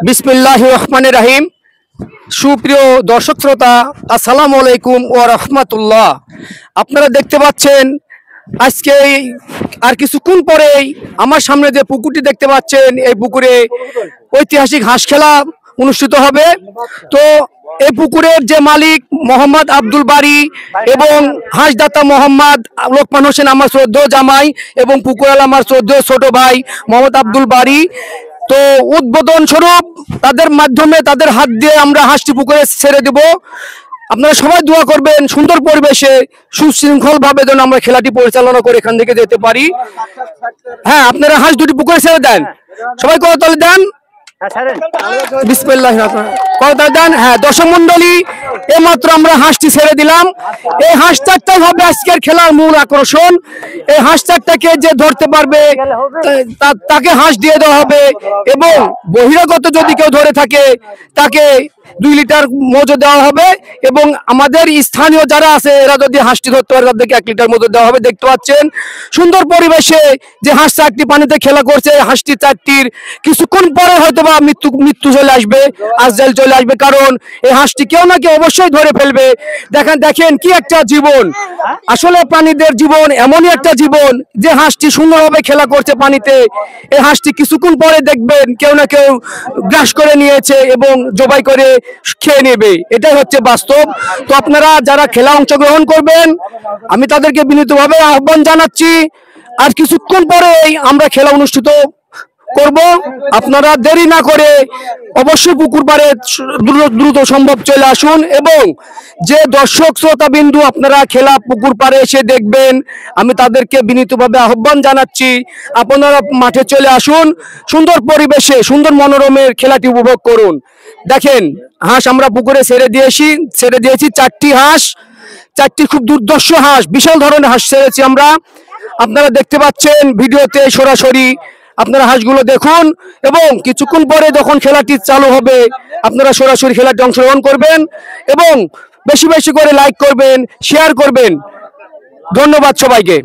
বিসমিল্লাহির রহমানির রহিম। সুপ্রিয় দর্শক শ্রোতা, আসসালামু আলাইকুম ওয়া রাহমাতুল্লাহ। আপনারা দেখতে পাচ্ছেন আজকে আর কিছুক্ষণ পরেই আমার সামনে যে পুকুরটি দেখতে পাচ্ছেন, এই পুকুরে ঐতিহাসিক হাঁস খেলা অনুষ্ঠিত হবে। তো এই পুকুরের যে মালিক মোহাম্মদ আব্দুল বারী এবং হাঁসদাতা মোহাম্মদ লোকমান হোসেন আমার শ্রদ্ধেয় জামাই এবং পুকুরাল আমার শ্রদ্ধেয় ছোট ভাই মোহাম্মদ আব্দুল বারী। তো উদ্বোধন স্বরূপ তাদের মাধ্যমে তাদের হাত দিয়ে আমরা হাঁসটি পুকুরে ছেড়ে দেব। আপনারা সবাই দোয়া করবেন সুন্দর পরিবেশে সুশৃঙ্খল ভাবে যেন আমরা খেলাটি পরিচালনা করে এখান থেকে যেতে পারি। হ্যাঁ, আপনারা হাঁস দুটি পুকুরে ছেড়ে দেন, সবাই করতালি দেন। বিসমিল্লাহির রহমানির রহিম করতালি দেন। হ্যাঁ দর্শক মন্ডলী, এইমাত্র আমরা হাঁসটি ছেড়ে দিলাম। এই হাঁস চারটাই হবে আজকের খেলার মূল আকর্ষণ। এই হাঁস চারটাকে যে ধরতে পারবে তাকে হাঁস দিয়ে দেওয়া হবে, এবং বহিরাগত যদি কেউ ধরে থাকে তাকে 2 লিটার মজো দেওয়া হবে, এবং আমাদের স্থানীয় যারা আছে এরা যদি হাঁসটি ধরতে পারে তাদেরকে 1 লিটার মজো দেওয়া হবে। দেখতে পাচ্ছেন সুন্দর পরিবেশে যে হাঁস চারটি পানিতে খেলা করছে। হাঁসটি চারটির কিছুক্ষণ পরে হয়তো বা মৃত্যু চলে আসবে, আজরাইল চলে আসবে, কারণ এই হাঁসটি কেউ না কেউ অবশ্যই ধরে ফেলবে। দেখেন কি একটা জীবন, আসলে প্রাণীদের জীবন এমনই একটা জীবন যে হাঁসটি সুন্দরভাবে খেলা করছে পানিতে। এই হাঁসটি কিছুক্ষণ পরে দেখবেন কেউ না কেউ গ্রাস করে নিয়েছে এবং জবাই করে খেয়ে নেবে। এটাই হচ্ছে বাস্তব। তো আপনারা যারা খেলা অংশগ্রহণ করবেন আমি তাদেরকে বিনীতভাবে আহ্বান জানাচ্ছি, আর কিছুক্ষণ পরেই আমরা খেলা অনুষ্ঠিত করব। আপনারা দেরি না করে অবশ্যই পুকুর পাড়ে দ্রুত সম্ভব চলে আসুন, এবং যে দর্শক শ্রোতা বিন্দু আপনারা খেলা পুকুর পাড়ে এসে দেখবেন আমি তাদেরকে বিনীতভাবে আহ্বান জানাচ্ছি আপনারা মাঠে চলে আসুন, সুন্দর পরিবেশে সুন্দর মনোরমের খেলাটি উপভোগ করুন। দেখেন হাঁস আমরা পুকুরে ছেড়ে দিয়েছি 4টি হাঁস, 4টি খুব দুর্ধর্ষ হাঁস, বিশাল ধরনের হাঁস ছেড়েছি আমরা। আপনারা দেখতে পাচ্ছেন ভিডিওতে সরাসরি, আপনারা হাঁসগুলো দেখুন, এবং কিছুক্ষণ পরে যখন খেলাটি চালু হবে আপনারা সরাসরি খেলাটি অংশগ্রহণ করবেন এবং বেশি বেশি করে লাইক করবেন, শেয়ার করবেন। ধন্যবাদ সবাইকে।